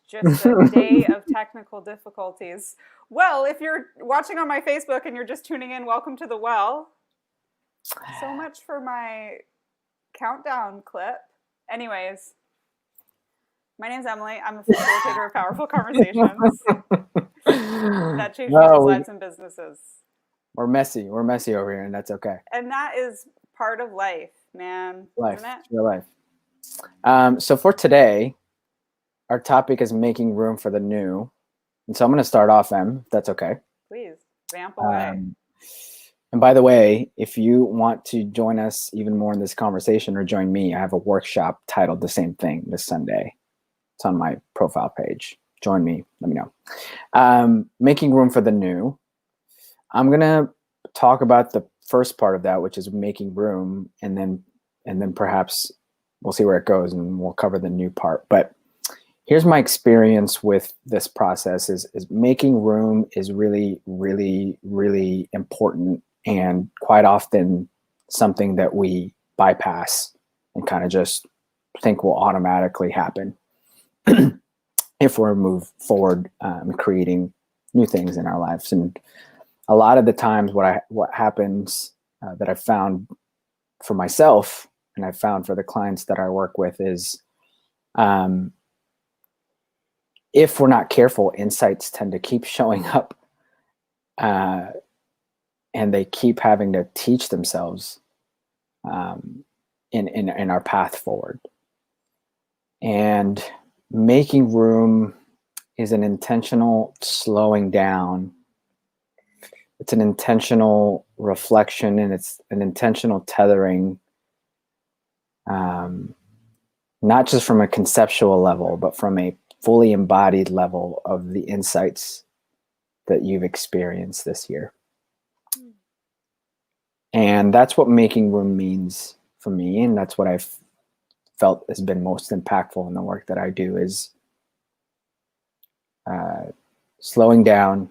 Just a day of technical difficulties. Well, if you're watching on my Facebook and you're just tuning in, welcome to the well. So much for my countdown clip. Anyways, my name's Emily. I'm a facilitator of powerful conversations that change people's No, lives and businesses. we're messy. We're messy over here, and that's okay. And that is part of life, man, isn't Life, it? it's real life. So for today, our topic is making room for the new. And so I'm going to start off, if that's okay. Please, vamp away. Um, and by the way, if you want to join us even more in this conversation or join me, I have a workshop titled the same thing this Sunday. It's on my profile page. Join me. Let me know. Making room for the new. I'm going to talk about the first part of that, which is making room, and then perhaps we'll see where it goes and we'll cover the new part. But here's my experience with this process is making room is really, really, really important, and quite often something that we bypass and kind of just think will automatically happen if we're move forward, creating new things in our lives. And a lot of the times what happens that I've found for myself and I've found for the clients that I work with is, if we're not careful, insights tend to keep showing up, and they keep having to teach themselves in our path forward. And making room is an intentional slowing down. It's an intentional reflection, and it's an intentional tethering, not just from a conceptual level, but from a fully embodied level of the insights that you've experienced this year. And that's what making room means for me. And that's what I've felt has been most impactful in the work that I do is slowing down,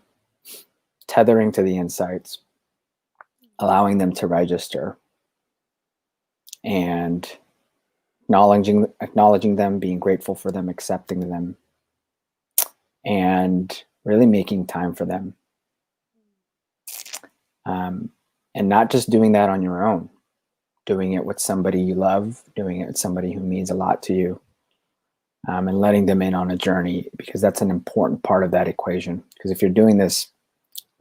tethering to the insights, allowing them to register, and acknowledging them, being grateful for them, accepting them, and really making time for them. And not just doing that on your own, doing it with somebody you love, doing it with somebody who means a lot to you, and letting them in on a journey, because that's an important part of that equation. Because if you're doing this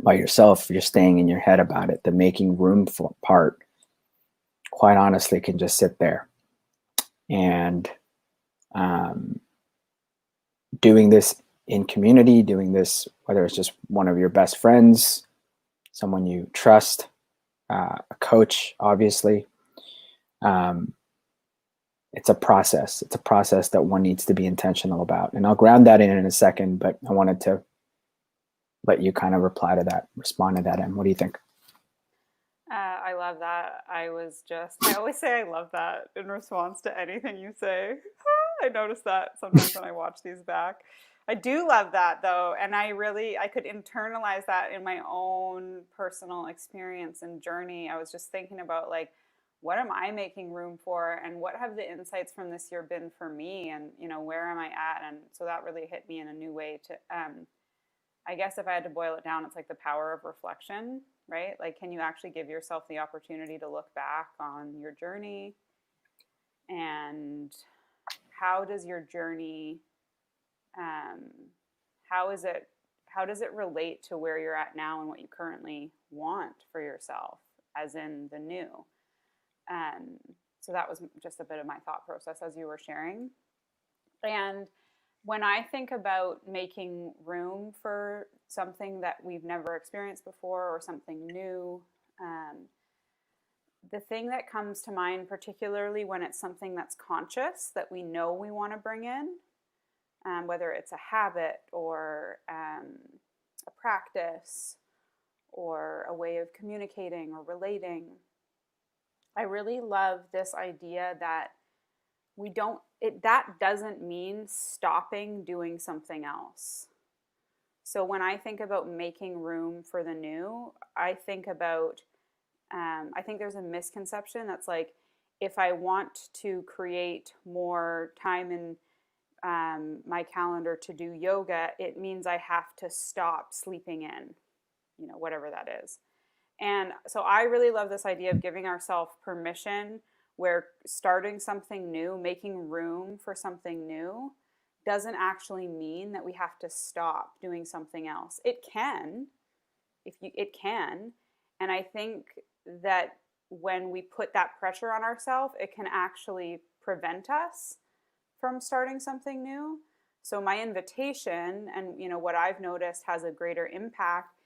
by yourself, you're staying in your head about it. The making room for part, quite honestly, can just sit there. And doing this in community, doing this, whether it's just one of your best friends, someone you trust, a coach, obviously, it's a process. It's a process that one needs to be intentional about. And I'll ground that in a second, but I wanted to let you kind of respond to that. And what do you think? I love that. I always say I love that in response to anything you say. I notice that sometimes when I watch these back. I do love that though. And I could internalize that in my own personal experience and journey. I was just thinking about like, what am I making room for? And what have the insights from this year been for me? And, where am I at? And so that really hit me in a new way I guess if I had to boil it down, it's like the power of reflection, right? Like, can you actually give yourself the opportunity to look back on your journey? And how does your journey, how is it, how does it relate to where you're at now and what you currently want for yourself, as in the new? So that was just a bit of my thought process as you were sharing. And when I think about making room for something that we've never experienced before or something new, the thing that comes to mind, particularly when it's something that's conscious that we know we want to bring in, whether it's a habit or a practice or a way of communicating or relating, I really love this idea that that doesn't mean stopping doing something else. So when I think about making room for the new, I think there's a misconception that's like, if I want to create more time in my calendar to do yoga, it means I have to stop sleeping in, whatever that is. And so I really love this idea of giving ourselves permission where starting something new, making room for something new, doesn't actually mean that we have to stop doing something else. It can, it can. And I think that when we put that pressure on ourselves, it can actually prevent us from starting something new. So my invitation, and what I've noticed has a greater impact,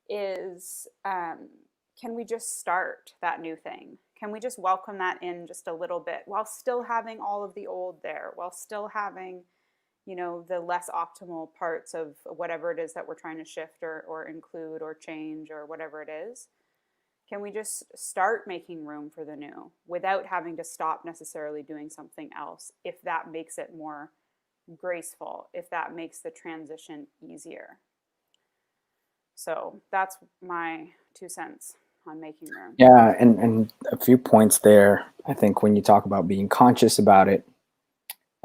is can we just start that new thing? Can we just welcome that in just a little bit while still having all of the old there, while still having, the less optimal parts of whatever it is that we're trying to shift or include or change or whatever it is? Can we just start making room for the new without having to stop necessarily doing something else, if that makes it more graceful, if that makes the transition easier? So that's my 2 cents on making room. Yeah, and a few points there. I think when you talk about being conscious about it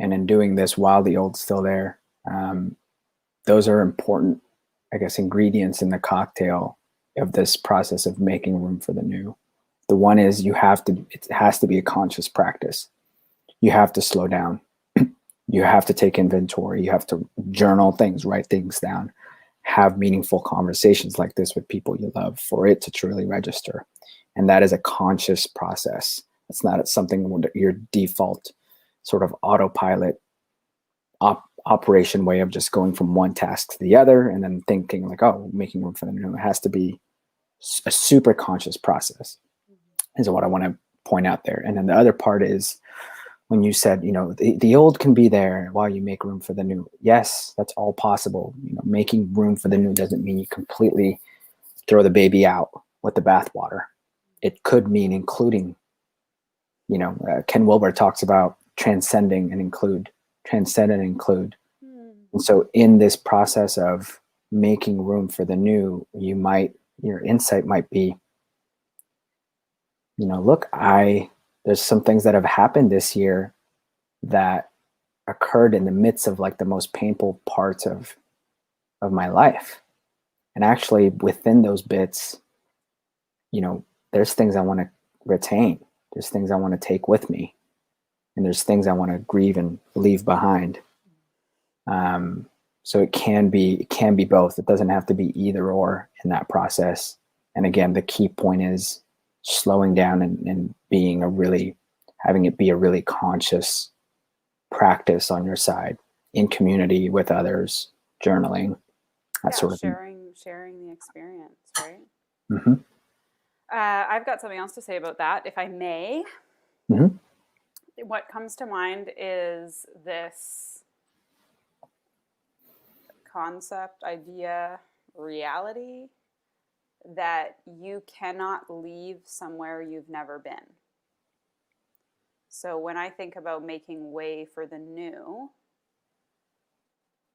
and in doing this while the old's still there, those are important, I guess, ingredients in the cocktail of this process of making room for the new. The one is it has to be a conscious practice. You have to slow down. You have to take inventory. You have to journal things, write things down, have meaningful conversations like this with people you love for it to truly register. And that is a conscious process. It's not something your default sort of autopilot operation way of just going from one task to the other and then thinking like, oh, making room for the new. It has to be a super conscious process, is what I want to point out there. And then the other part is when you said, the old can be there while you make room for the new. Yes, that's all possible. Making room for the new doesn't mean you completely throw the baby out with the bathwater. It could mean including, Ken Wilber talks about transcend and include. And so in this process of making room for the new, your insight might be, look, there's some things that have happened this year that occurred in the midst of like the most painful parts of my life. And actually within those bits, there's things I want to retain. There's things I want to take with me. And there's things I want to grieve and leave behind. So it can be both. It doesn't have to be either or in that process. And again, the key point is slowing down and having it be a really conscious practice on your side, in community with others, journaling, that sort of sharing the experience, right? Mm-hmm. I've got something else to say about that, if I may. Mm-hmm. What comes to mind is this concept, idea, reality that you cannot leave somewhere you've never been. So when I think about making way for the new,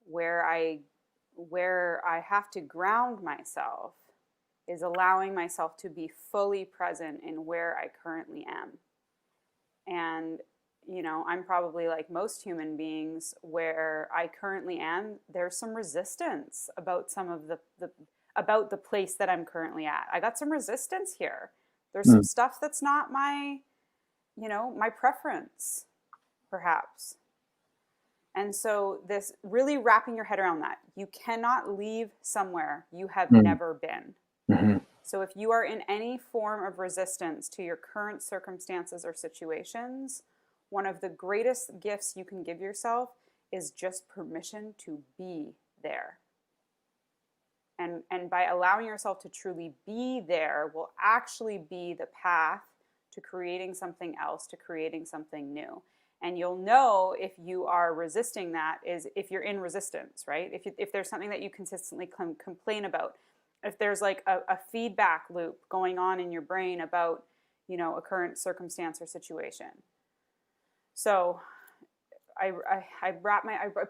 where I have to ground myself is allowing myself to be fully present in where I currently am. And I'm probably like most human beings, where I currently am, there's some resistance about some of about the place that I'm currently at. I got some resistance here. There's some stuff that's not my preference, perhaps. And so this really wrapping your head around that. You cannot leave somewhere you have never been. Mm-hmm. So if you are in any form of resistance to your current circumstances or situations, one of the greatest gifts you can give yourself is just permission to be there. And by allowing yourself to truly be there will actually be the path to creating something else, to creating something new. And you'll know if you are resisting that is if you're in resistance, right? If there's something that you consistently complain about, if there's like a feedback loop going on in your brain about, a current circumstance or situation. So I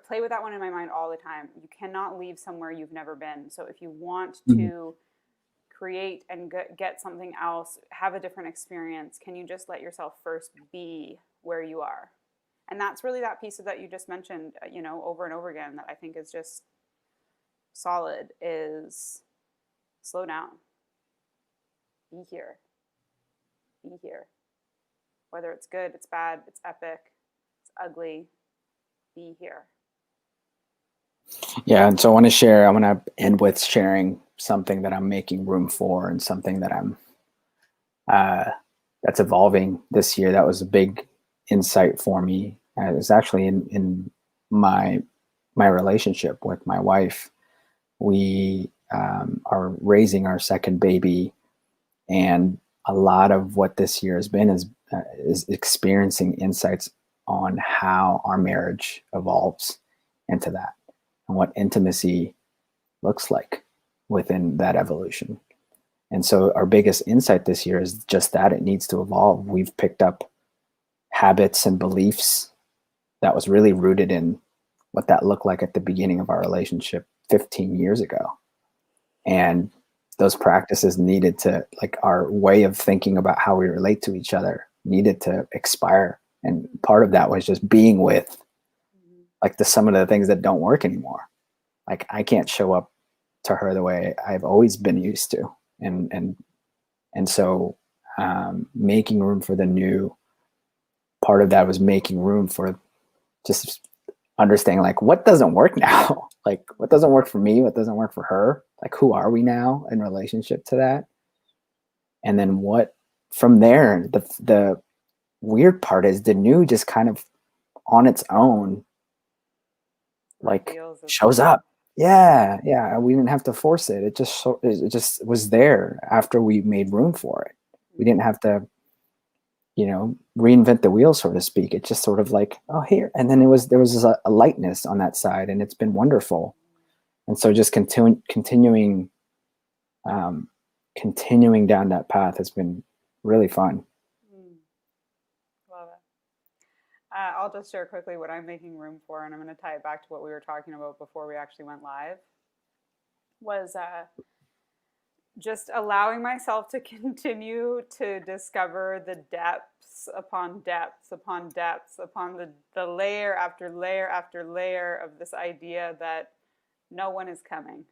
play with that one in my mind all the time. You cannot leave somewhere you've never been. So if you want to create and get something else, have a different experience, can you just let yourself first be where you are? And that's really that piece of that you just mentioned, over and over again, that I think is just solid, is slow down, be here, be here. Whether it's good, it's bad, it's epic, it's ugly, be here. Yeah, and so I want to end with sharing something that I'm making room for, and something that I'm that's evolving this year. That was a big insight for me. It was actually in my relationship with my wife. We are raising our second baby, and a lot of what this year has been is experiencing insights on how our marriage evolves into that, and what intimacy looks like within that evolution. And so our biggest insight this year is just that it needs to evolve. We've picked up habits and beliefs that was really rooted in what that looked like at the beginning of our relationship 15 years ago. And those practices needed to, like, our way of thinking about how we relate to each other needed to expire. And part of that was just being with, like, some of the things that don't work anymore. Like, I can't show up to her the way I've always been used to. And so making room for the new, part of that was making room for just understanding, like, what doesn't work now? Like, what doesn't work for me? What doesn't work for her? Like, who are we now in relationship to that? And then what from there, the weird part is the new just kind of on its own, like, shows up. Yeah. We didn't have to force it. It just was there after we made room for it. We didn't have to, reinvent the wheel, so to speak. It just sort of like, oh, here. And then there was a lightness on that side, and it's been wonderful. And so just continuing down that path has been really fun. Love it. I'll just share quickly what I'm making room for, and I'm going to tie it back to what we were talking about before we actually went live, was just allowing myself to continue to discover the depths upon depths upon depths upon the layer after layer after layer of this idea that no one is coming,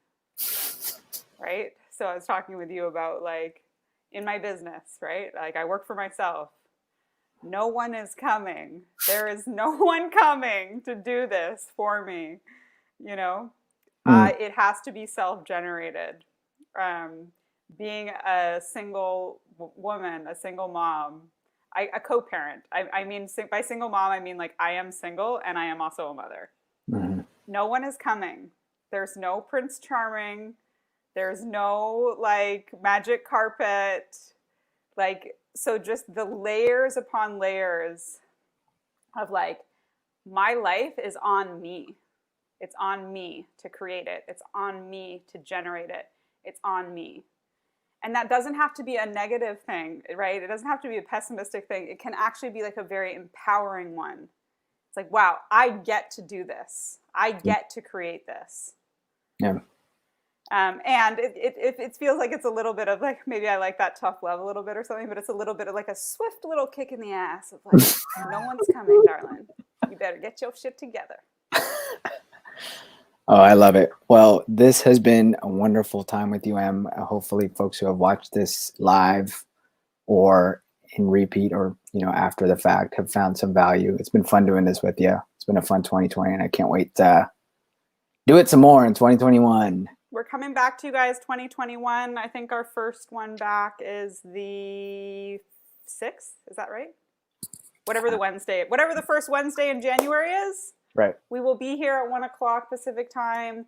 right? So I was talking with you about, like, in my business, right? Like, I work for myself. No one is coming. There is no one coming to do this for me. It has to be self-generated. Being a single woman, a single mom, a co-parent. I mean, by single mom, I mean, like, I am single and I am also a mother. Mm-hmm. No one is coming. There's no Prince Charming. There's no, like, magic carpet. Like, so just the layers upon layers of, like, my life is on me. It's on me to create it. It's on me to generate it. It's on me. And that doesn't have to be a negative thing, right? It doesn't have to be a pessimistic thing. It can actually be, like, a very empowering one. It's like, wow, I get to do this. I get to create this. Yeah. And it feels like it's a little bit of, like, maybe I like that tough love a little bit or something, but it's a little bit of, like, a swift little kick in the ass of, like, no one's coming, darling. You better get your shit together. Oh, I love it. Well, this has been a wonderful time with you, Em. Hopefully folks who have watched this live or in repeat or, after the fact have found some value. It's been fun doing this with you. It's been a fun 2020, and I can't wait to do it some more in 2021. We're coming back to you guys 2021. I think our first one back is the 6th. Is that right? Whatever the first Wednesday in January is. Right. We will be here at 1:00 Pacific time.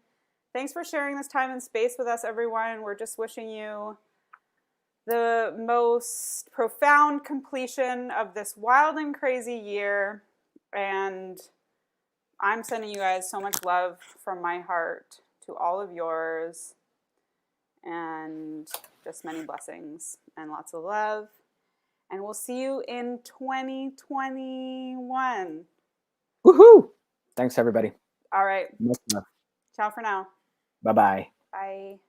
Thanks for sharing this time and space with us, everyone. We're just wishing you the most profound completion of this wild and crazy year. And I'm sending you guys so much love from my heart to all of yours. And just many blessings and lots of love. And we'll see you in 2021. Woohoo! Thanks, everybody. All right. Much love. Ciao for now. Bye-bye. Bye.